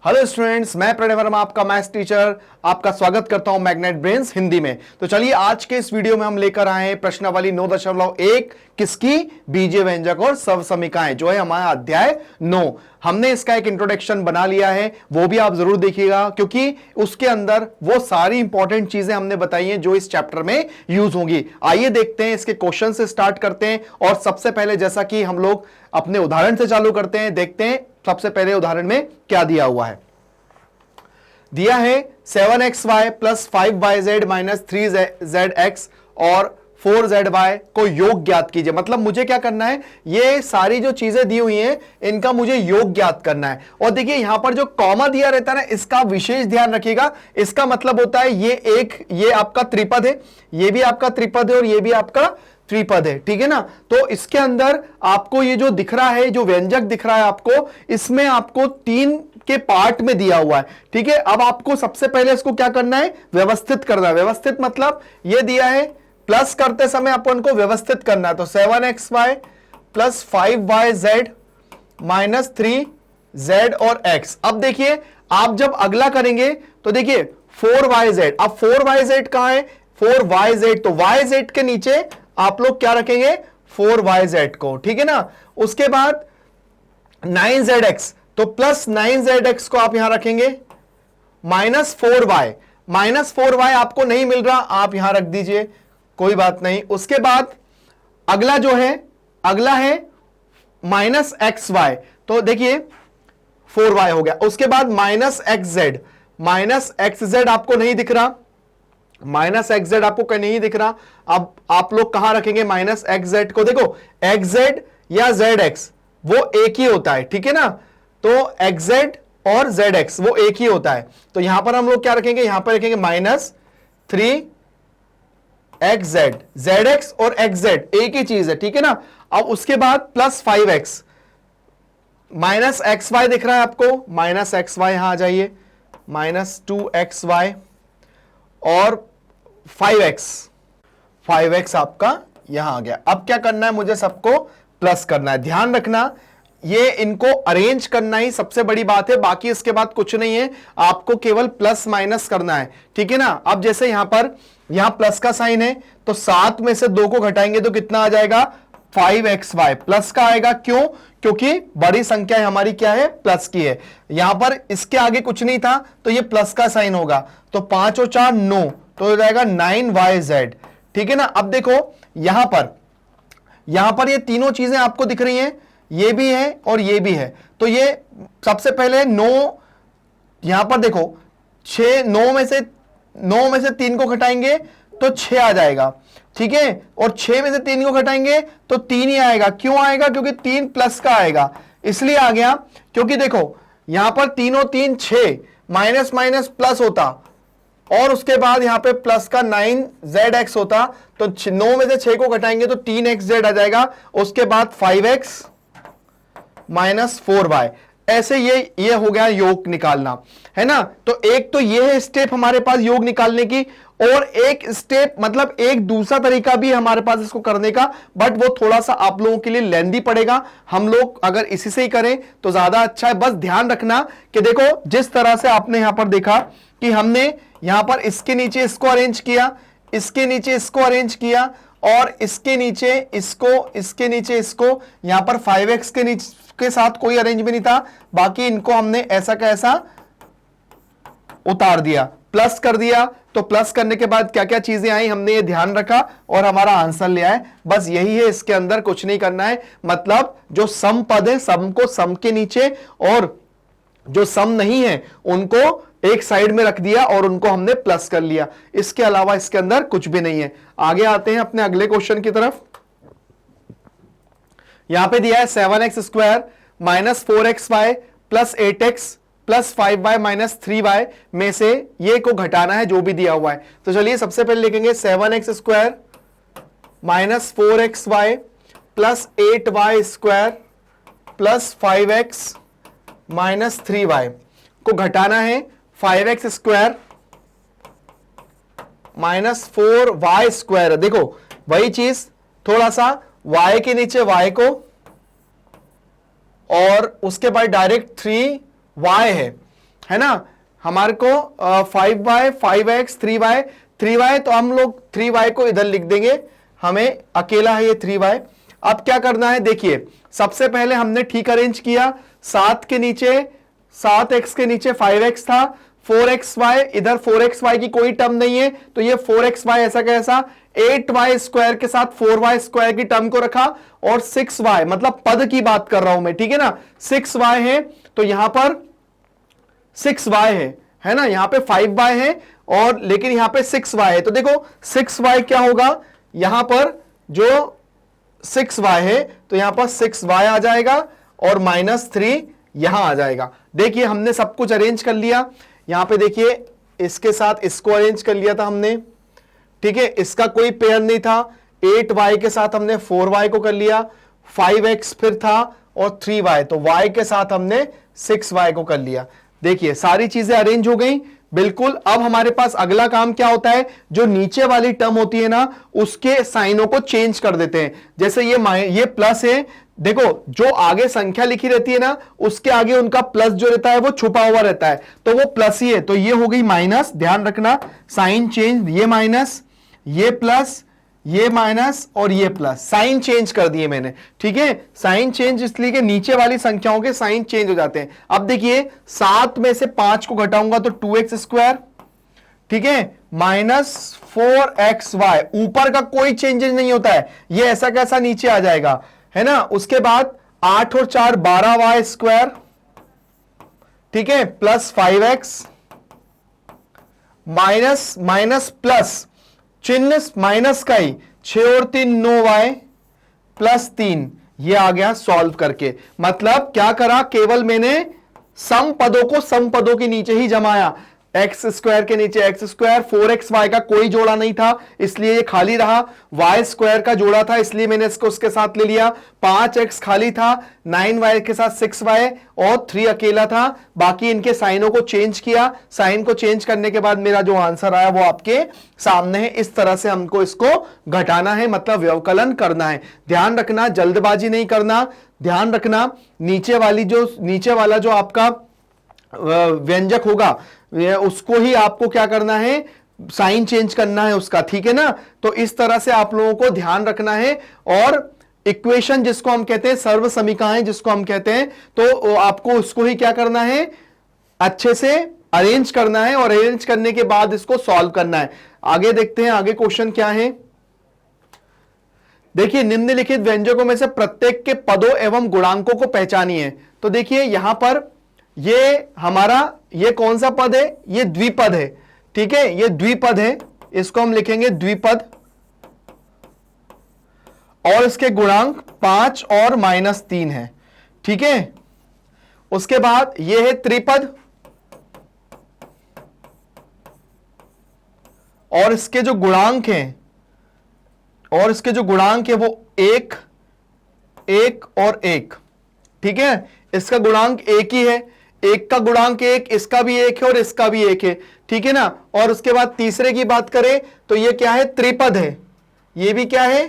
Hello students, मैं प्रणय वर्मा आपका maths teacher आपका स्वागत करता हूं मैग्नेट ब्रेन्स हिंदी में। तो चलिए आज के इस वीडियो में हम लेकर आए हैं प्रश्नावली 9.1 किसकी, बीजीय व्यंजक और सर्वसमीकाएं, जो है हमारा अध्याय 9। हमने इसका एक इंट्रोडक्शन बना लिया है, वो भी आप जरूर देखिएगा क्योंकि उसके अंदर वो सारी इंपॉर्टेंट चीजें हमने बताई हैं जो इस चैप्टर में यूज होंगी। आइए देखते हैं, इसके क्वेश्चन से स्टार्ट करते हैं। और सबसे पहले जैसा कि हम लोग अपने उदाहरण से चालू करते हैं, देखते हैं सबसे पहले उदाहरण में क्या दिया हुआ है। दिया है 7xy plus 5yz minus 3zx और 4zy को योग ज्ञात कीजिए। मतलब मुझे क्या करना है, ये सारी जो चीजें दी हुई हैं इनका मुझे योग ज्ञात करना है। और देखिए यहां पर जो कॉमा दिया रहता है ना, इसका विशेष ध्यान रखिएगा। इसका मतलब होता है ये आपका त्रिपद है, ये भी आपका त्रिपद है और ये भी आपका त्रिपद है, ठीक है ना। तो इसके अंदर आपको ये जो दिख रहा है, जो व्यंजक दिख रहा है आपको, इसमें आपको 3 के पार्ट में दिया हुआ है, ठीक है। अब आपको सबसे पहले इसको क्या करना है, व्यवस्थित करना है। व्यवस्थित मतलब ये दिया है, प्लस करते समय अपन को व्यवस्थित करना है। तो 7xy plus 5yz minus 3z और x। अब देखिए आप जब अगला करेंगे तो देखिए 4yz, अब 4yz कहां है, 4yz, तो yz के नीचे आप लोग क्या रखेंगे, 4yz को, ठीक है ना। उसके बाद 9zx, तो प्लस 9zx को आप यहां रखेंगे, माइनस 4y आपको नहीं मिल रहा, आप यहां रख दीजिए, कोई बात नहीं। उसके बाद अगला जो है, अगला है माइनस xy, तो देखिए 4y हो गया। उसके बाद माइनस xz आपको नहीं दिख रहा, माइनस xz आपको कहीं नहीं दिख रहा। अब आप लोग कहां रखेंगे माइनस xz को, देखो xz या zx वो एक ही होता है, ठीक है ना। तो xz और zx वो एक ही होता है, तो यहां पर हम लोग क्या रखेंगे, यहां पर रखेंगे माइनस 3xz, zx और xz एक ही चीज है, ठीक है ना। अब उसके बाद प्लस 5x, माइनस xy दिख रहा है आपको, माइनस xy यहां आ जाइए, माइनस 2xy और 5x आपका यहां आ गया। अब क्या करना है, मुझे सबको प्लस करना है। ध्यान रखना ये इनको अरेंज करना ही सबसे बड़ी बात है, बाकी इसके बाद कुछ नहीं है, आपको केवल प्लस माइनस करना है, ठीक है ना। अब जैसे यहां पर यहां प्लस का साइन है, तो 7 में से 2 को घटाएंगे तो कितना आ जाएगा, 5xy प्लस का आएगा। क्यों, क्योंकि बड़ी संख्या हमारी क्या है, प्लस की है। यहां पर इसके आगे कुछ नहीं था तो ये प्लस का साइन होगा, तो 5 और 4 9, तो हो जाएगा 9yz, ठीक है ना। अब देखो यहां पर ये तीनों चीजें आपको दिख रही हैं, ये भी है और ये भी है। तो ये सबसे पहले 9, यहां पर देखो 6, 9 में से 3 को घटाएंगे तो 6 आ जाएगा, ठीक है। और 6 में से 3 को घटाएंगे तो 3 ही आएगा। क्यों आएगा, क्योंकि 3 प्लस का आएगा, इसलिए आ गया। क्योंकि देखो यहां पर 3 और 3 6, माइनस माइनस प्लस होता, और उसके बाद यहां पे प्लस का 9zx होता, तो 9 में से 6 को घटाएंगे तो 3xz आ जाएगा। उसके बाद 5x माइनस 4y, ऐसे ये हो गया योग निकालना, है ना। तो एक तो ये है स्टेप हमारे पास योग निकालने की, और एक स्टेप मतलब एक दूसरा तरीका भी है हमारे पास इसको करने का, बट वो थोड़ा सा आप लोगों के लिए लेंदी पड़ेगा। हम लोग अगर इसी से ही करें तो ज्यादा अच्छा है। बस ध्यान रखना कि देखो जिस तरह से आपने यहां पर देखा कि हमने यहां पर इसके नीचे इसको अरेंज किया, इसके नीचे इसको अरेंज किया, और इसके नीचे इसको, इसके नीचे इसको, यहां पर 5x के साथ कोई अरेंज भी नहीं था, बाकी इनको हमने ऐसा का ऐसा उतार दिया, प्लस कर दिया। तो प्लस करने के बाद क्या क्या चीजें आई हमने ये ध्यान रखा और हमारा आंसर ले आए। बस यही है, इसके अंदर कुछ नहीं करना है। मतलब जो सम पद है, सम को सम के नीचे, और जो सम नहीं है उनको एक साइड में रख दिया और उनको हमने प्लस कर लिया। इसके अलावा इसके अंदर कुछ भी नहीं है। आगे आते हैं अपने अगले क्वेश्चन की तरफ। यहां पे दिया है 7x square minus 4xy plus 8x plus 5y minus 3y में से ये को घटाना है जो भी दिया हुआ है। तो चलिए सबसे पहले लिखेंगे 7x square minus 4xy plus 8y square plus 5x minus 3y को घटाना है 5x square minus 4y square. देखो वही चीज, थोड़ा सा y के नीचे y को, और उसके बाद डायरेक्ट 3y है, है ना, हमारे को 5y 5x 3y तो हम लोग 3y को इधर लिख देंगे, हमें अकेला है ये 3y। अब क्या करना है, देखिए सबसे पहले हमने ठीक अरेंज किया, 7 के नीचे 7x के नीचे 5x था, 4xy इधर 4xy की कोई टर्म नहीं है तो ये 4xy ऐसा कैसा, 8y स्क्वायर के साथ 4y स्क्वायर की टर्म को रखा, और 6y मतलब पद की बात कर रहा हूं मैं, ठीक है ना, 6y है तो यहां पर 6y है ना, यहां पे 5y है और लेकिन यहां पे 6y है, तो देखो 6y क्या होगा, यहां पर जो 6y है तो यहां पर 6y आ जाएगा और -3 यहां आ जाएगा। देखिए हमने सब कुछ अरेंज कर लिया, यहां पे देखिए इसके साथ इसको अरेंज कर लिया था हमने, ठीक है, इसका कोई पेयर नहीं था, 8y के साथ हमने 4y को कर लिया, 5x फिर था और 3y, तो y के साथ हमने 6y को कर लिया। देखिए सारी चीजें अरेंज हो गई बिल्कुल। अब हमारे पास अगला काम क्या होता है, जो नीचे वाली टर्म होती है ना उसके साइनों को चेंज कर देते हैं। जैसे ये प्लस है, देखो जो आगे संख्या लिखी रहती है ना उसके आगे उनका प्लस जो रहता है वो छुपा हुआ रहता है, तो वो प्लस ही है, तो ये हो गई माइनस, ध्यान रखना साइन चेंज, ये माइनस, ये प्लस, ये माइनस और ये प्लस, साइन चेंज कर दिए मैंने, ठीक है, साइन चेंज इसलिए कि नीचे वाली संख्याओं के साइन चेंज हो जाते हैं। अब देखिए 7 में से 5 को घटाऊंगा तो 2x स्क्वायर, ठीक है, -4xy, ऊपर का कोई चेंजेस नहीं होता है, ये ऐसा कैसा नीचे आ जाएगा, है ना। उसके बाद 8 और 4 12y स्क्वायर, ठीक है, plus 5x, minus minus plus, चिन्ह माइनस का ही, 6 और 3 9y प्लस 3, ये आ गया सॉल्व करके। मतलब क्या करा, केवल मैंने सम पदों को सम पदों के नीचे ही जमाया, एक्स स्क्वायर के नीचे एक्स स्क्वायर, 4xy का कोई जोड़ा नहीं था इसलिए ये खाली रहा, y स्क्वायर का जोड़ा था इसलिए मैंने इसको उसके साथ ले लिया, 5x खाली था, 9y के साथ 6y और 3 अकेला था, बाकी इनके साइनों को चेंज किया, साइन को चेंज करने के बाद मेरा जो आंसर आया वो आपके सामने है। इस तरह से हमको इसको घटाना है, मतलब व्यवकलन करना है। ध्यान रखना, जल्दबाजी नहीं करना, ध्यान रखना नीचे वाला जो आपका व्यंजक होगा उसको ही आपको क्या करना है, साइन चेंज करना है उसका, ठीक है ना। तो इस तरह से आप लोगों को ध्यान रखना है। और इक्वेशन जिसको हम कहते हैं, सर्व समीकरण जिसको हम कहते हैं, तो आपको उसको ही क्या करना है, अच्छे से अरेंज करना है और अरेंज करने के बाद इसको सॉल्व करना है। आगे देखते हैं आगे क्वेश्चन क्या है। देखिए निम्नलिखित व्यंजकों में से प्रत्येक के पदों एवं गुणांकों को पहचानिए। तो देखिए यहां पर ये हमारा ये कौन सा पद है, ये द्विपद है, ठीक है, ये द्विपद है, इसको हम लिखेंगे द्विपद, और इसके गुणांक 5 और -3 है, ठीक है। उसके बाद ये है त्रिपद, और इसके जो गुणांक हैं वो 1 1 और 1, ठीक है, इसका गुणांक 1 ही है, एक का गुणांक 1, इसका भी 1 है और इसका भी 1 है, ठीक है ना। और उसके बाद तीसरे की बात करें तो ये क्या है, त्रिपद है, ये भी क्या है,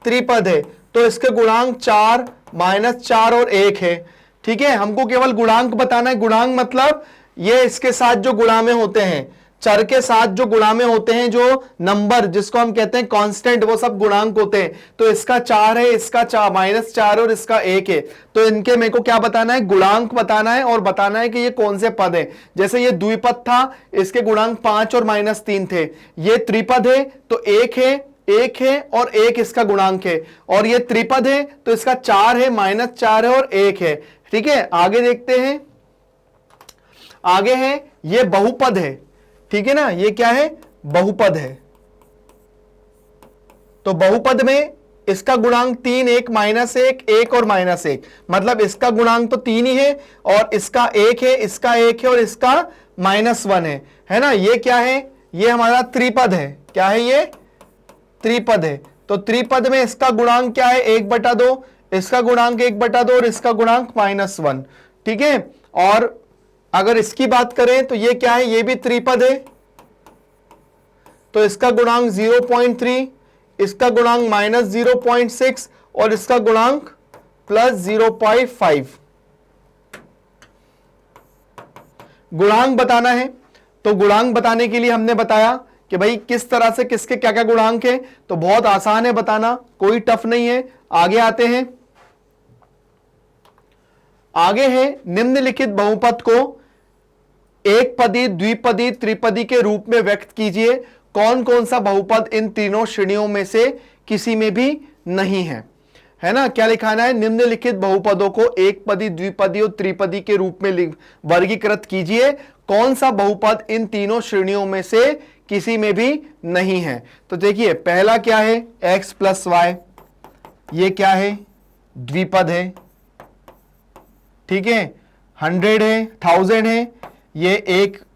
त्रिपद है, तो इसके गुणांक 4 -4 और 1 है, ठीक है। हमको केवल गुणांक बताना है, गुणांक मतलब ये इसके साथ जो गुणा में होते हैं, चर के साथ जो गुणा में होते हैं, जो नंबर जिसको हम कहते हैं कांस्टेंट, वो सब गुणांक होते हैं। तो इसका 4 है, इसका -4 और इसका 1 है, तो इनके मेरे को क्या बताना है, गुणांक बताना है और बताना है कि ये कौन से पद है। जैसे ये द्विपद था, इसके गुणांक 5 और -3 थे, ये त्रिपद है तो 1 है और 1 इसका गुणांक है, और ये त्रिपद है तो इसका 4 है, -4 है और 1 है, ठीक है। आगे देखते हैं, आगे है ये बहुपद है, ठीक है ना, ये क्या है, बहुपद है। तो बहुपद में इसका गुणांक 3, 1 -1 1 और -1, मतलब इसका गुणांक तो 3 ही है और इसका 1 है, इसका 1 है और इसका -1 है ना। ये क्या है, ये हमारा त्रिपद है, क्या है ये, त्रिपद है। तो त्रिपद में इसका गुणांक क्या है, 1/2, इसका गुणांक 1/2 और इसका गुणांक -1, ठीक है। और अगर इसकी बात करें तो ये क्या है, ये भी त्रिपद है, तो इसका गुणांक 0.3, इसका गुणांक -0.6 और इसका गुणांक +0.5, गुणांक बताना है, तो गुणांक बताने के लिए हमने बताया कि भाई किस तरह से किसके क्या क्या गुणांक है, तो बहुत आसान है बताना, कोई टफ नहीं है। आगे आते हैं, आगे है निम्नलिखित बहुपद को एक पदी, द्विपदी, त्रिपदी के रूप में व्यक्त कीजिए। कौन कौन सा बहुपद इन तीनों श्रेणियों में से किसी में भी नहीं है ना? क्या लिखाना है? निम्नलिखित बहुपदों को एक पदी, द्विपदी और त्रिपदी के रूप में वर्गीकृत कीजिए। कौन सा बहुपद इन तीनों श्रेणियों में से किसी में भी नहीं है? तो देखिए पहला क्या है? x प्लस वाई, ये क्या है? द्विपद है, ठीक है। 100 है, 1000 है, ये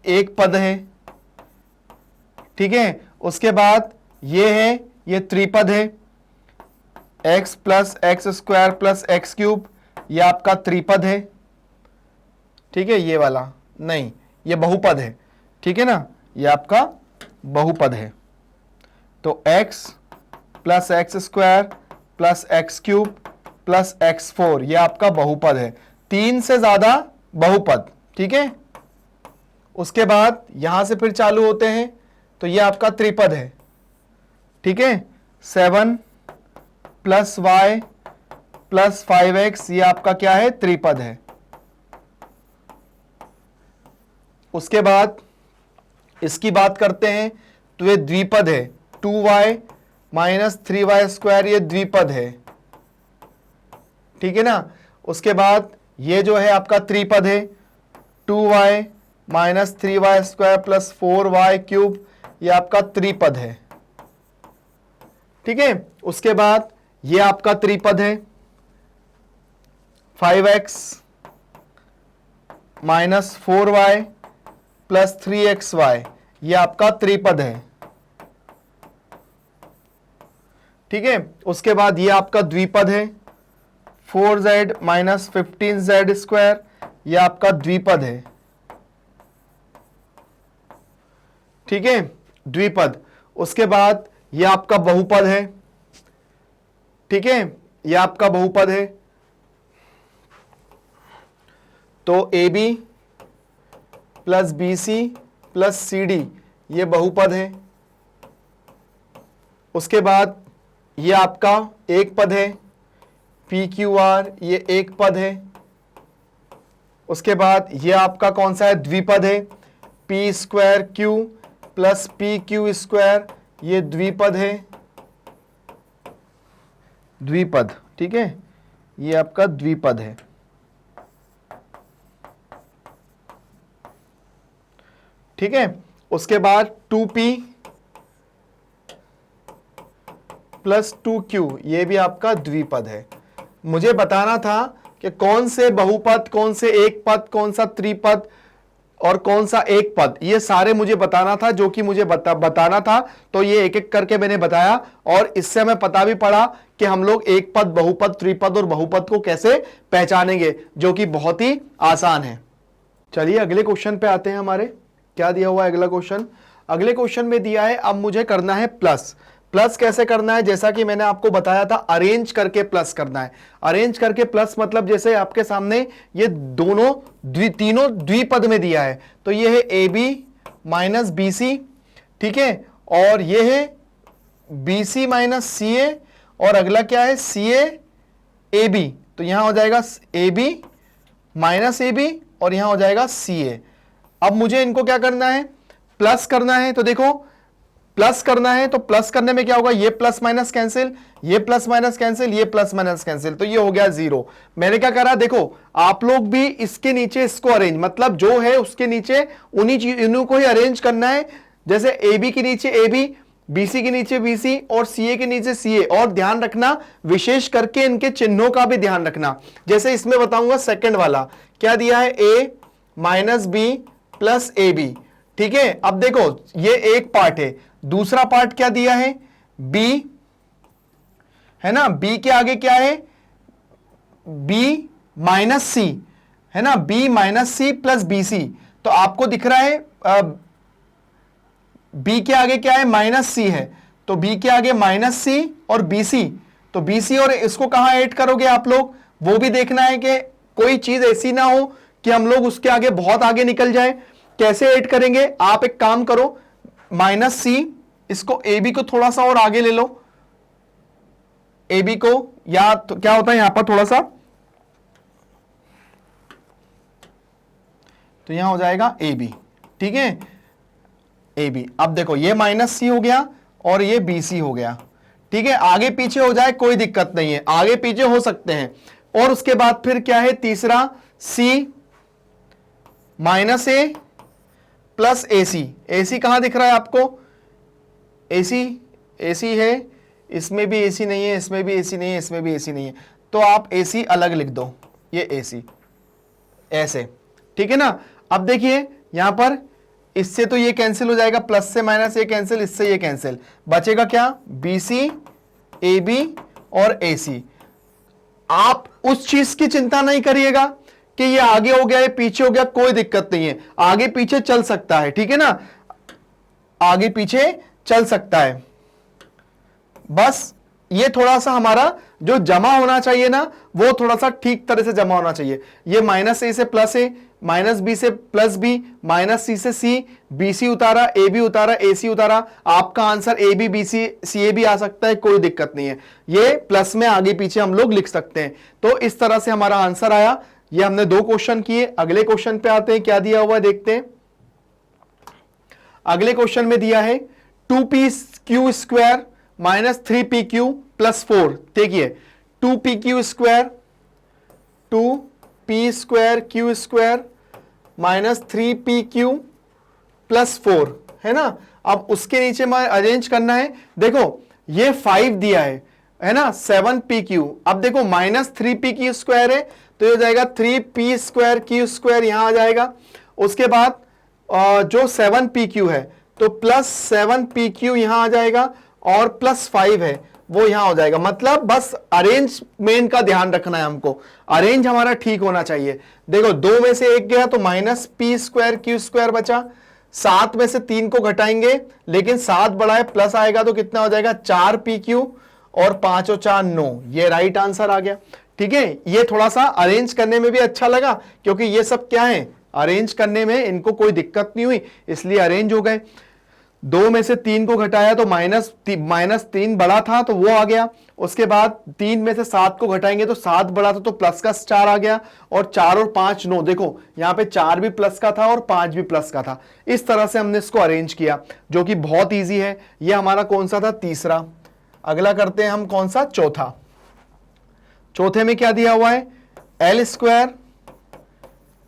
एक पद है, ठीक है। उसके बाद ये है, ये त्रिपद है, x plus x square plus x cube, ये आपका त्रिपद है, ठीक है। ये वाला नहीं, ये बहुपद है, ठीक है ना, ये आपका बहुपद है। तो x plus x square plus x cube plus x4, ये आपका बहुपद है। 3 से ज्यादा बहुपद, ठीक है। उसके बाद यहां से फिर चालू होते हैं, तो ये आपका त्रिपद है, ठीक है। 7 प्लस वाई प्लस 5x, ये आपका क्या है? त्रिपद है। उसके बाद इसकी बात करते हैं, तो ये द्विपद है। 2y माइनस 3y स्क्वायर, ये द्विपद है, ठीक है ना। उसके बाद ये जो है आपका त्रिपद है। 2y minus 3y square plus 4y cube, ये आपका त्रिपद है, ठीक है। उसके बाद ये आपका त्रिपद है। 5x minus 4y plus 3xy, ये आपका त्रिपद है, ठीक है। उसके बाद ये आपका द्विपद है। 4z माइनस 15z स्क्वायर, ये आपका द्विपद है, ठीक है, द्विपद। उसके बाद ये आपका बहुपद है, ठीक है, ये आपका बहुपद है। तो AB plus BC plus CD, ये बहुपद है। उसके बाद ये आपका एक पद है। PQR, ये एक पद है। उसके बाद ये आपका कौन सा है? द्विपद है। P square Q plus PQ square, ये द्विपद है, द्विपद, ठीक है, ये आपका द्विपद है, ठीक है। उसके बाद 2P प्लस 2Q, ये भी आपका द्विपद है। मुझे बताना था कि कौन से बहुपद, कौन से एक पद, कौन सा त्रिपद और कौन सा एक पद, ये सारे मुझे बताना था, जो कि मुझे बताना था। तो ये एक एक करके मैंने बताया, और इससे हमें पता भी पड़ा कि हम लोग एक पद, बहुपद, त्रिपद और बहुपद को कैसे पहचानेंगे, जो कि बहुत ही आसान है। चलिए अगले क्वेश्चन पे आते हैं। हमारे क्या दिया हुआ है अगला क्वेश्चन? अगले क्वेश्चन में दिया है, अब मुझे करना है प्लस। प्लस कैसे करना है? जैसा कि मैंने आपको बताया था, अरेंज करके प्लस करना है। अरेंज करके प्लस मतलब जैसे आपके सामने ये दोनों तीनों द्विपद में दिया है, तो ये है AB माइनस BC, ठीक है, और ये है BC माइनस CA, और अगला क्या है? CA AB, तो यहां हो जाएगा AB माइनस AB, और यहां हो जाएगा CA। अब मुझे इनको क्या करना है? प्लस करना है। तो देखो प्लस करना है, तो प्लस करने में क्या होगा? ये प्लस माइनस कैंसिल, ये प्लस माइनस कैंसिल, ये प्लस माइनस कैंसिल, तो ये हो गया 0। मैंने क्या करा? देखो आप लोग भी इसके नीचे इसको अरेंज, मतलब जो है उसके नीचे उन्हीं को ही अरेंज करना है। जैसे AB के नीचे AB, BC के नीचे BC और CA के नीचे CA। और ध्यान रखना, विशेष करके इनके चिन्हों का भी ध्यान रखना। जैसे इसमें बताऊंगा सेकंड वाला क्या दिया है? A minus B plus AB, ठीक है। अब देखो ये एक पार्ट है, दूसरा पार्ट क्या दिया है? B है ना, B के आगे क्या है? B माइनस C है ना, B minus C plus BC। तो आपको दिख रहा है B के आगे क्या है? माइनस C है, तो B के आगे माइनस C और BC। तो BC और इसको कहां ऐड करोगे आप लोग? वो भी देखना है कि कोई चीज ऐसी ना हो कि हम लोग उसके आगे बहुत आगे निकल जाए। कैसे ऐड करेंगे, आप एक काम करो, माइनस सी, इसको ए बी को थोड़ा सा और आगे ले लो, ए बी को, या तो क्या होता है यहां पर थोड़ा सा, तो यहां हो जाएगा ए बी, ठीक है, ए बी। अब देखो ये माइनस सी हो गया और ये बी सी हो गया, ठीक है। आगे पीछे हो जाए कोई दिक्कत नहीं है, आगे पीछे हो सकते हैं। और उसके बाद फिर क्या है, तीसरा सी माइनस ए प्लस ए सी। ए सी कहां दिख रहा है आपको, ए सी है, इसमें भी ए सी नहीं है, इसमें भी ए सी नहीं है, इसमें भी ए सी नहीं है, तो आप ए सी अलग लिख दो, ये ए सी ऐसे, ठीक है ना। अब देखिए यहां पर इससे तो ये कैंसिल हो जाएगा, प्लस से माइनस ये कैंसिल, इससे ये कैंसिल, बचेगा क्या, बी सी, ए बी और ए सी। आप उस चीज की चिंता नहीं करिएगा कि ये आगे हो गया, ये पीछे हो गया, कोई दिक्कत नहीं है, आगे पीछे चल सकता है, ठीक है ना, आगे पीछे चल सकता है। बस ये थोड़ा सा हमारा जो जमा होना चाहिए ना, वो थोड़ा सा ठीक तरह से जमा होना चाहिए। ये माइनस ए से प्लस ए, माइनस बी से प्लस बी, माइनस सी से सी, बी सी उतारा, ए बी उतारा, ए सी उतारा, आपका answer A B B C C A भी आ सकता है, कोई दिक्कत नहीं है। ये प्लस में आगे पीछे हम लोग लिख सकते हैं। तो इस तरह से हमारा आंसर आया। ये हमने 2 क्वेश्चन किए। अगले क्वेश्चन पे आते हैं, क्या दिया हुआ है देखते हैं। अगले क्वेश्चन में दिया है 2p square minus 3pq plus 4। देखिए 2pq square, 2p square q square minus 3pq plus 4 है ना। अब उसके नीचे में अरेंज करना है। देखो ये 5 दिया है ना, 7pq। अब देखो माइनस 3pq स्क्वायर है, तो ये हो जाएगा 3p स्क्वायर q स्क्वायर यहां आ जाएगा। उसके बाद जो 7pq है तो प्लस 7pq यहां आ जाएगा, और प्लस 5 है वो यहां हो जाएगा। मतलब बस अरेंजमेंट का ध्यान रखना है हमको, अरेंज हमारा ठीक होना चाहिए। देखो 2 में से 1 गया तो minus P square Q square बचा, 7 में से 3 को घटाएंगे, लेकिन 7 बड़ा है, प्लस आएगा तो कितना हो जाएगा 4pq, और 5 और 4 9। ये राइट आंसर आ गया, ठीक है। ये थोड़ा सा अरेंज करने में भी अच्छा लगा, क्योंकि ये सब क्या है, अरेंज करने में इनको कोई दिक्कत नहीं हुई, इसलिए अरेंज हो गए। 2 में से 3 को घटाया तो माइनस 3 बड़ा था तो वो आ गया। उसके बाद 3 में से 7 को घटाएंगे तो 7 बड़ा था तो प्लस का 4 आ गया, और 4 और 5 9। देखो यहां पे 4 भी प्लस का था और 5 भी प्लस का था। इस तरह से हमने इसको अरेंज किया, जो कि बहुत इजी है। ये हमारा कौन सा था, तीसरा। अगला करते हैं हम कौन सा, चौथा। चौथे में क्या दिया हुआ है, एल स्क्वायर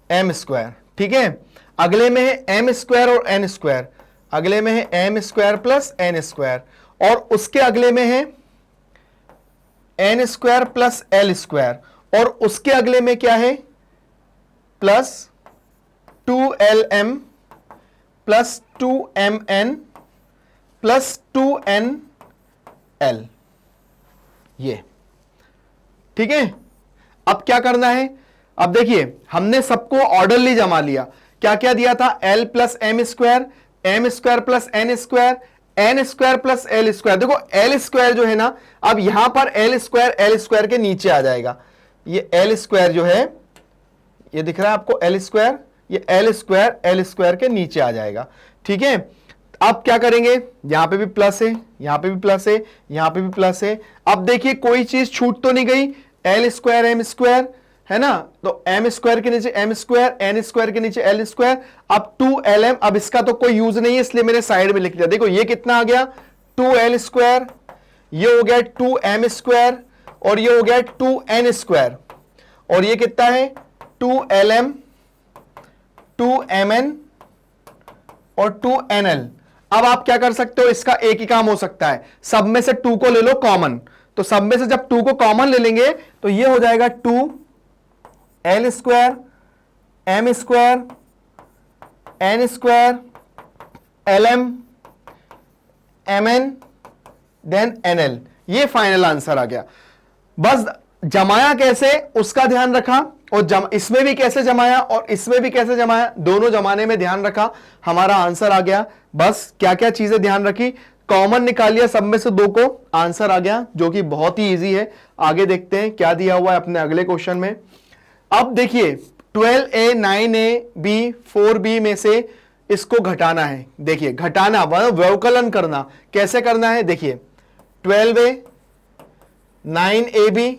एम स्क्वायर, ठीक है। अगले में है एम स्क्वायर और एन स्क्वायर, अगले में है M square plus N square, और उसके अगले में है N square plus L square, और उसके अगले में क्या है, plus 2lm plus 2mn plus 2nl। ये ठीक है। अब क्या करना है, अब देखिए हमने सबको ऑर्डरली जमा लिया। क्या क्या दिया था, l plus M square, M square plus N square, N square plus L square. देखो एल स्क्वायर जो है ना, अब यहां पर एल स्क्वायर के नीचे आ जाएगा। ये एल स्क्वायर जो है, ये दिख रहा है आपको एल स्क्वायर, ये एल स्क्वायर के नीचे आ जाएगा, ठीक है। अब क्या करेंगे, यहां पे भी प्लस है, यहां पे भी प्लस है, यहां पे भी प्लस है। अब देखिए कोई चीज छूट तो नहीं गई, एल स्क्वायर एम स्क्वायर है ना, तो एम स्क्वायर के नीचे एम स्क्वायर, एन स्क्वायर के नीचे एल स्क्वायर। अब 2lm, अब इसका तो कोई यूज नहीं है इसलिए मैंने साइड में लिख दिया। देखो ये कितना आ गया, 2l स्क्वायर, ये हो गया 2m स्क्वायर, और ये हो गया 2n स्क्वायर, और ये कितना है 2lm, 2mn और 2nl। अब आप क्या कर सकते हो, इसका एक ही काम हो सकता है, सब में से 2 को ले लो कॉमन। तो सब में से जब 2 को कॉमन ले लेंगे तो ये हो जाएगा 2l square M square N square lm mn then nl। ये फाइनल आंसर आ गया। बस जमाया कैसे उसका ध्यान रखा, और इसमें भी कैसे जमाया और इसमें भी कैसे जमाया, दोनों जमाने में ध्यान रखा, हमारा आंसर आ गया। बस क्या क्या चीजें ध्यान रखी, कॉमन निकाल लिया सब में से 2 को, आंसर आ गया, जो कि बहुत ही इजी है। आगे देखते हैं क्या दिया हुआ है अपने अगले क्वेश्चन में। अब देखिए 12a 9a b 4b में से इसको घटाना है। देखिए घटाना व्यवकलन करना, कैसे करना है देखिए 12a 9ab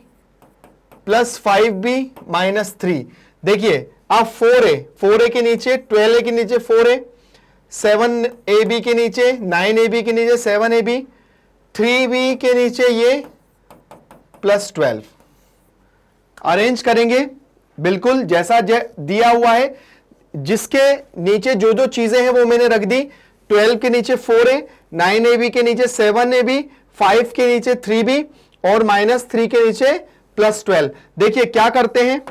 plus 5b minus 3। देखिए अब 4a के नीचे 12a के नीचे 4a, 7ab के नीचे 9ab के नीचे 7ab, 3b के नीचे ये प्लस 12 अरेंज करेंगे बिल्कुल जैसा दिया हुआ है। जिसके नीचे जो जो चीजें हैं वो मैंने रख दी। 12 के नीचे 4a, 9ab के नीचे 7ab, 5 के नीचे 3b और माइनस 3 के नीचे प्लस 12। देखिए क्या करते हैं,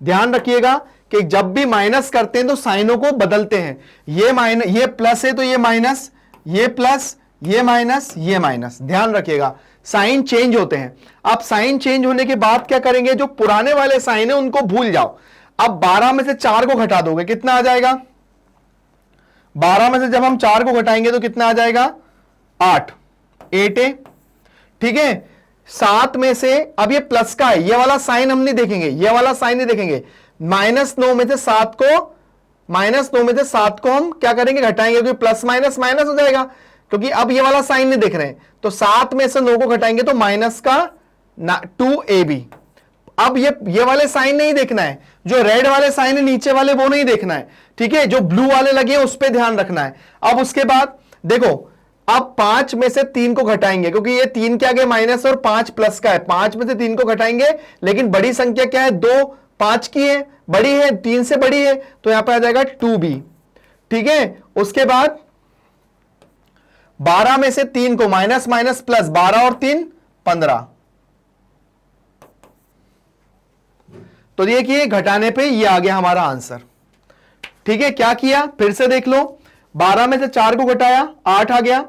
ध्यान रखिएगा कि जब भी माइनस करते हैं तो साइनों को बदलते हैं। ये प्लस है तो ये माइनस, ये प्लस, ये माइनस, ये माइनस। ध्यान रखिएगा साइन चेंज होते हैं। अब साइन चेंज होने के बाद क्या करेंगे, जो पुराने वाले साइन है उनको भूल जाओ। अब 12 में से 4 को घटा दोगे, कितना आ जाएगा? 12 में से जब हम 4 को घटाएंगे तो कितना आ जाएगा? 8 8a। ठीक है, 7 में से अब ये प्लस का है, ये वाला साइन हम नहीं देखेंगे, ये वाला साइन नहीं देखेंगे। -9 में से 7 को हम क्या करेंगे, घटाएंगे, क्योंकि प्लस माइनस माइनस हो जाएगा, क्योंकि अब ये वाला साइन नहीं देख रहे हैं। तो 7 में से 9 को घटाएंगे तो माइनस का 2ab। अब ये वाले साइन नहीं देखना है, जो रेड वाले साइन है नीचे वाले वो नहीं देखना है। ठीक है, जो ब्लू वाले लगे हैं उस पर ध्यान रखना है। अब उसके बाद देखो, अब 5 में से 3 को घटाएंगे, क्योंकि ये 3 के आगे माइनस और 5 प्लस का है। 5 में से 3 को घटाएंगे, लेकिन बड़ी संख्या क्या है, 2 5 की है, बड़ी है, 3 से बड़ी है, तो यहां पर आ जाएगा 2b। ठीक है, उसके बाद 12 में से 3 को माइनस माइनस प्लस, 12 और 3 15। तो देखिए घटाने पे ये आ गया हमारा आंसर। ठीक है, क्या किया फिर से देख लो, 12 में से 4 को घटाया 8 आ गया।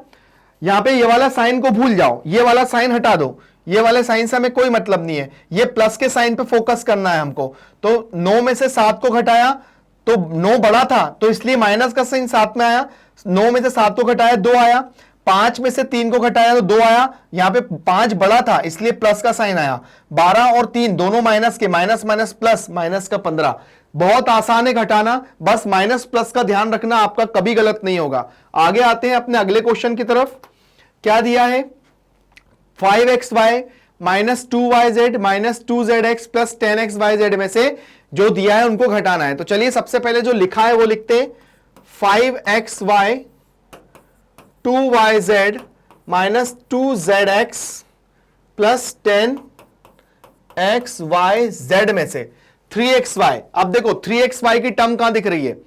यहां पे ये वाला साइन को भूल जाओ, ये वाला साइन हटा दो, ये वाले साइन से हमें कोई मतलब नहीं है, ये प्लस के साइन पे फोकस करना है हमको। तो 9 में से 7 को घटाया तो 9 बड़ा था, तो इसलिए माइनस का साइन 7 में आया। 9 में से 7 को घटाया 2 आया। 5 में से 3 को घटाया तो 2 आया। यहां पे 5 बड़ा था इसलिए प्लस का साइन आया। 12 और 3 दोनों माइनस के, माइनस माइनस प्लस, माइनस का 15। बहुत आसान है घटाना, बस माइनस प्लस का ध्यान रखना, आपका कभी गलत नहीं होगा। आगे आते हैं अपने अगले क्वेश्चन की तरफ। क्या दिया है, 5xy minus 2yz minus 2zx plus 10xyz में से जो दिया है उनको घटाना है। तो चलिए सबसे पहले जो लिखा है वो लिखते हैं, 5xy 2yz minus 2zx plus 10xyz में से 3xy। अब देखो 3xy की टर्म कहां दिख रही है,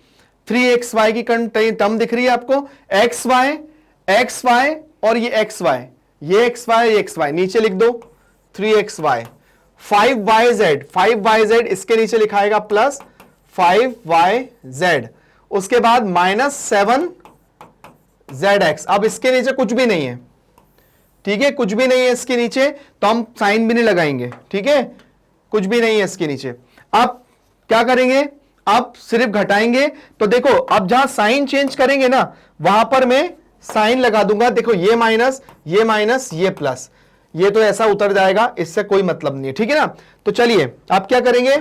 3xy की टर्म दिख रही है आपको, xy xy और ये xy, ये xy ये xy, नीचे लिख दो 3xy। 5yz इसके नीचे लिखाएगा प्लस 5yz। उसके बाद माइनस 7zx। अब इसके नीचे कुछ भी नहीं है, ठीक है, कुछ भी नहीं है इसके नीचे, तो हम साइन भी नहीं लगाएंगे। ठीक है, कुछ भी नहीं है इसके नीचे। अब क्या करेंगे, अब सिर्फ घटाएंगे। तो देखो अब जहां साइन चेंज करेंगे ना, वहां पर मैं साइन लगा दूंगा। देखो ये माइनस, ये माइनस, ये प्लस, ये तो ऐसा उतर जाएगा, इससे कोई मतलब नहीं है। ठीक है ना, तो चलिए अब क्या करेंगे,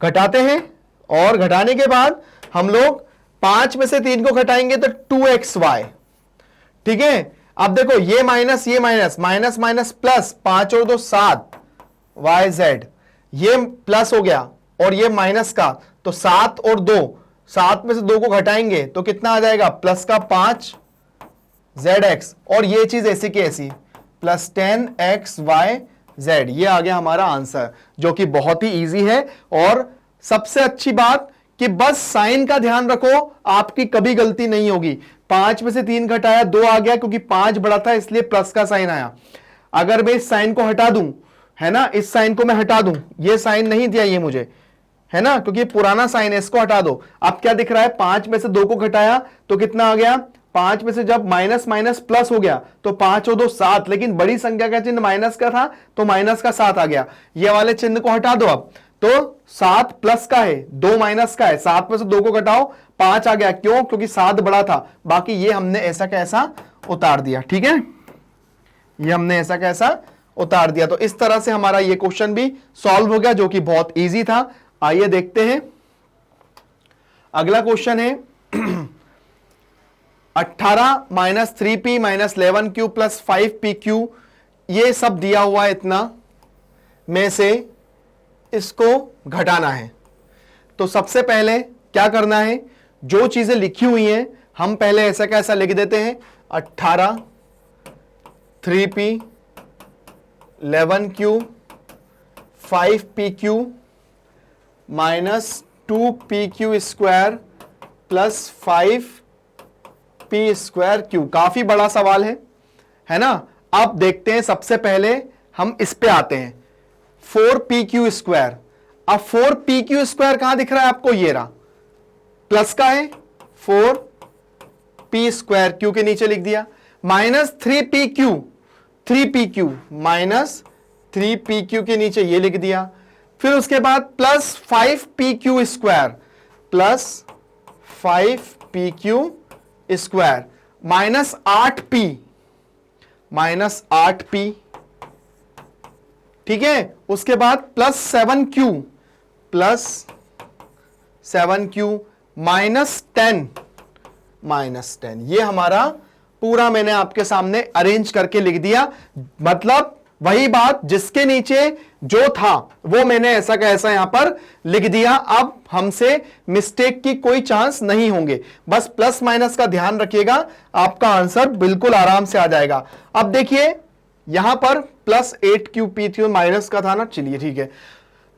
घटाते हैं, और घटाने के बाद हम लोग 5 में से 3 को घटाएंगे तो 2xy। ठीक है, अब देखो ये माइनस, ये माइनस, माइनस माइनस प्लस, 5 और 2 7 yz, ये प्लस हो गया और ये माइनस का, तो 7 और 2, 7 में से 2 को घटाएंगे तो कितना आ जाएगा, प्लस का 5 zx, और ये चीज ऐसी की ऐसी प्लस 10xyz। ये आ गया हमारा आंसर, जो कि बहुत ही इजी है। और सबसे अच्छी बात कि बस साइन का ध्यान रखो, आपकी कभी गलती नहीं होगी। 5 में से 3 घटाया 2 आ गया, क्योंकि 5 बड़ा था इसलिए प्लस का साइन आया। अगर मैं इस साइन को हटा दूं, है ना, इस साइन को मैं हटा दूं, ये साइन नहीं दिया ये मुझे, है ना, क्योंकि पुराना साइन है, इसको हटा दो। अब क्या दिख रहा है, 5 में से 2 को घटाया तो कितना आ गया, 5 में से जब माइनस माइनस प्लस हो गया तो 5 और 2 7, लेकिन बड़ी संख्या का चिन्ह माइनस का था तो माइनस का 7 आ गया। ये वाले चिन्ह को हटा दो। अब तो 7 प्लस का है, 2 माइनस का है, 7 में से 2 को घटाओ 5 आ गया। क्यों, क्योंकि 7 बड़ा था। बाकी ये हमने ऐसा कैसा उतार दिया। ठीक है, ये हमने ऐसा कैसा उतार दिया। तो इस तरह से हमारा ये क्वेश्चन भी सॉल्व हो गया, जो कि बहुत इजी था। आइए देखते हैं अगला क्वेश्चन है 18 minus 3p minus 11q plus 5pq, ये सब दिया हुआ है, इतना में से इसको घटाना है। तो सबसे पहले क्या करना है, जो चीजें लिखी हुई हैं हम पहले ऐसा कैसा लिख देते हैं, 18 3p 11q 5pq minus 2pq square plus 5p square Q. काफी बड़ा सवाल है ना। अब देखते हैं, सबसे पहले हम इस पे आते हैं, 4pq स्क्वायर। अब 4pq स्क्वायर कहां दिख रहा है आपको, ये रहा, प्लस का है, 4p स्क्वायर क्यू के नीचे लिख दिया, माइनस 3pq माइनस 3pq के नीचे ये लिख दिया। फिर उसके बाद plus 5pq square plus 5pq square minus 8p, ठीक है। उसके बाद प्लस 7q माइनस 10, ये हमारा पूरा मैंने आपके सामने अरेंज करके लिख दिया। मतलब वही बात, जिसके नीचे जो था वो मैंने ऐसा का ऐसा यहां पर लिख दिया। अब हमसे मिस्टेक की कोई चांस नहीं होंगे, बस प्लस माइनस का ध्यान रखिएगा, आपका आंसर बिल्कुल आराम से आ जाएगा। अब देखिए यहां पर प्लस 8qp माइनस का था ना, चलिए ठीक है।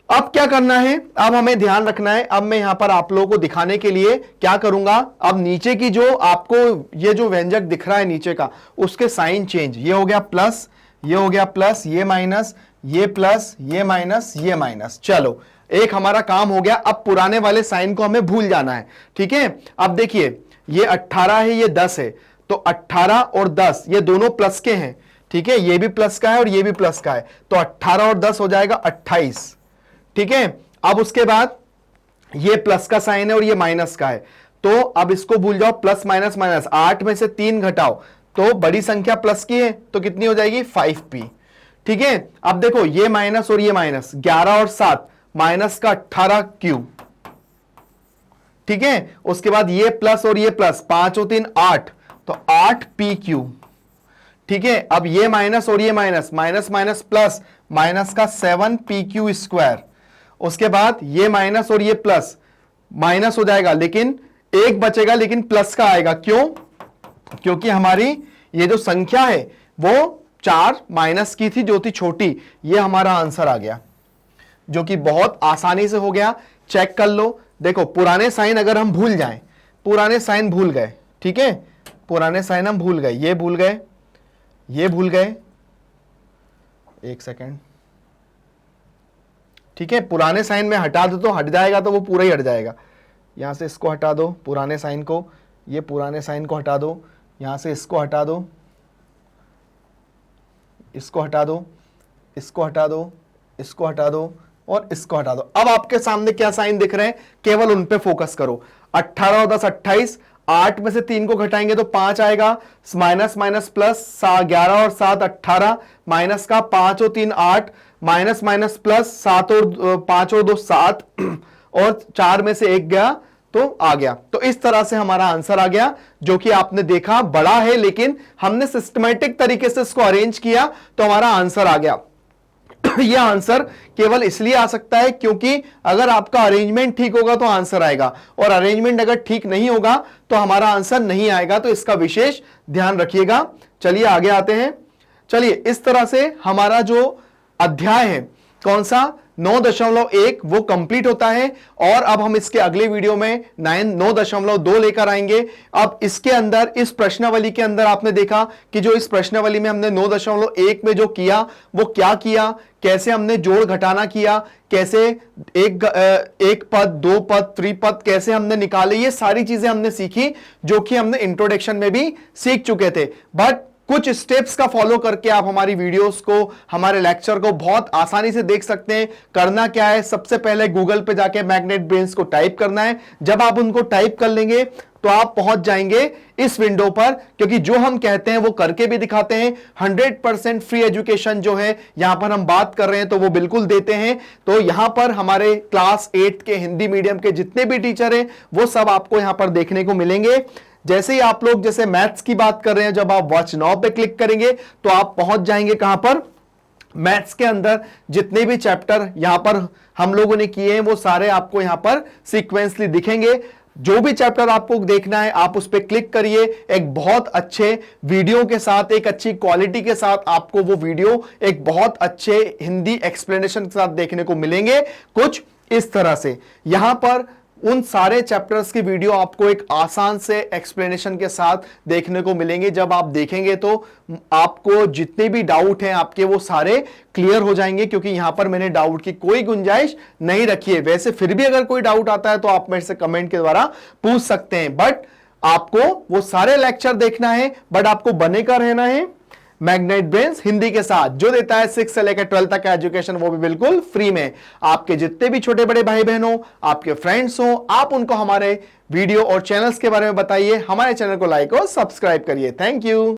अब क्या करना है, अब हमें ध्यान रखना है। अब मैं यहां पर आप लोगों को दिखाने के लिए क्या करूंगा, अब नीचे की जो आपको ये जो व्यंजक दिख रहा है नीचे का, उसके साइन चेंज, ये हो गया प्लस, ये हो गया प्लस, ये माइनस, ये प्लस, ये माइनस, ये माइनस। चलो एक हमारा काम हो गया। अब पुराने वाले साइन को हमें भूल जाना है, ठीक है। अब देखिए ये 18 है, ये 10 है, तो 18 और 10 ये दोनों प्लस के हैं, ठीक है। ये भी प्लस का है और ये भी प्लस का है, तो 18 और 10 हो जाएगा 28, ठीक है। अब उसके बाद ये प्लस का साइन है और ये माइनस का है, तो अब इसको भूल जाओ, प्लस माइनस माइनस, 8 में से 3 घटाओ तो बड़ी संख्या प्लस की है, तो कितनी हो जाएगी 5p, ठीक है। अब देखो ये माइनस और ये माइनस, 11 और 7 माइनस का 18q, ठीक है। उसके बाद ये प्लस और ये प्लस, 5 और 3 8, तो 8pq, ठीक है। अब ये माइनस और ये minus, minus minus plus, minus का 7pq स्क्वायर। उसके बाद ये माइनस और ये प्लस माइनस हो जाएगा, लेकिन एक बचेगा, लेकिन प्लस का आएगा, क्यों, क्योंकि हमारी ये जो संख्या है वो 4 माइनस की थी, जो थी छोटी। ये हमारा आंसर आ गया, जो कि बहुत आसानी से हो गया। चेक कर लो, देखो पुराने साइन अगर हम भूल जाएं, पुराने साइन भूल गए, ठीक है, पुराने साइन हम भूल गए, ये भूल गए, ये भूल गए, एक सेकेंड, ठीक है। पुराने साइन में हटा दो तो हट जाएगा, तो वो पूरा ही हट जाएगा। यहां से इसको हटा दो, पुराने साइन को, ये पुराने साइन को हटा दो, यहां से इसको हटा दो, इसको हटा दो, इसको हटा दो, इसको हटा दो और इसको हटा दो। अब आपके सामने क्या साइन दिख रहे हैं, केवल उन पे फोकस करो। 18 और 10 28, 8 में से 3 को घटाएंगे तो 5 आएगा, माइनस माइनस प्लस, 11 और 7 18, माइनस का 5 और 3 8, माइनस माइनस प्लस, 7 और 5 और 2 7 और 4 में से 1 गया तो आ गया। तो इस तरह से हमारा आंसर आ गया, जो कि आपने देखा बड़ा है, लेकिन हमने सिस्टमैटिक तरीके से इसको अरेंज किया तो हमारा आंसर आ गया। यह आंसर केवल इसलिए आ सकता है क्योंकि अगर आपका अरेंजमेंट ठीक होगा तो आंसर आएगा, और अरेंजमेंट अगर ठीक नहीं होगा तो हमारा आंसर नहीं आएगा। तो इसका विशेष ध्यान रखिएगा। चलिए आगे आते हैं। चलिए इस तरह से हमारा जो अध्याय है कौन सा 9.1 वो कंप्लीट होता है, और अब हम इसके अगले वीडियो में 9.2 लेकर आएंगे। अब इसके अंदर, इस प्रश्नावली के अंदर आपने देखा कि जो इस प्रश्नावली में हमने 9.1 में जो किया वो क्या किया, कैसे हमने जोड़ घटाना किया, कैसे एक पद, दो पद, त्रिपद कैसे हमने निकाले, ये सारी चीजें हमने सीखी, जो कि हमने इंट्रोडक्शन में भी सीख चुके थे। बट कुछ स्टेप्स का फॉलो करके आप हमारी वीडियोस को, हमारे लेक्चर को बहुत आसानी से देख सकते हैं। करना क्या है, सबसे पहले गूगल पे जाके मैग्नेट ब्रेन्स को टाइप करना है। जब आप उनको टाइप कर लेंगे तो आप पहुंच जाएंगे इस विंडो पर, क्योंकि जो हम कहते हैं वो करके भी दिखाते हैं। 100% फ्री एजुकेशन जो है यहां पर हम बात कर रहे हैं तो वो बिल्कुल देते हैं। तो यहां पर हमारे क्लास 8 के हिंदी मीडियम के जितने भी टीचर हैं वो सब आपको यहां पर देखने को मिलेंगे। जैसे ही आप लोग जैसे मैथ्स की बात कर रहे हैं, जब आप वॉच नाउ पे क्लिक करेंगे तो आप पहुंच जाएंगे कहां पर, मैथ्स के अंदर जितने भी चैप्टर यहां पर हम लोगों ने किए हैं वो सारे आपको यहां पर सीक्वेंसली दिखेंगे। जो भी चैप्टर आपको देखना है आप उस पर क्लिक करिए। एक बहुत अच्छे वीडियो के साथ, एक अच्छी क्वालिटी के साथ आपको वो वीडियो एक बहुत अच्छे हिंदी एक्सप्लेनेशन के साथ देखने को मिलेंगे। कुछ इस तरह से यहां पर उन सारे चैप्टर्स की वीडियो आपको एक आसान से एक्सप्लेनेशन के साथ देखने को मिलेंगे। जब आप देखेंगे तो आपको जितने भी डाउट हैं आपके वो सारे क्लियर हो जाएंगे, क्योंकि यहां पर मैंने डाउट की कोई गुंजाइश नहीं रखी है। वैसे फिर भी अगर कोई डाउट आता है तो आप मेरे से कमेंट के द्वारा पूछ सकते हैं, बट आपको वो सारे लेक्चर देखना है, बट आपको बने का रहना है मैग्नेट ब्रेन्स हिंदी के साथ, जो देता है 6 से लेकर 12 तक का एजुकेशन, वो भी बिल्कुल फ्री में। आपके जितने भी छोटे बड़े भाई बहन हो, आपके फ्रेंड्स हो, आप उनको हमारे वीडियो और चैनल्स के बारे में बताइए। हमारे चैनल को लाइक और सब्सक्राइब करिए। Thank you.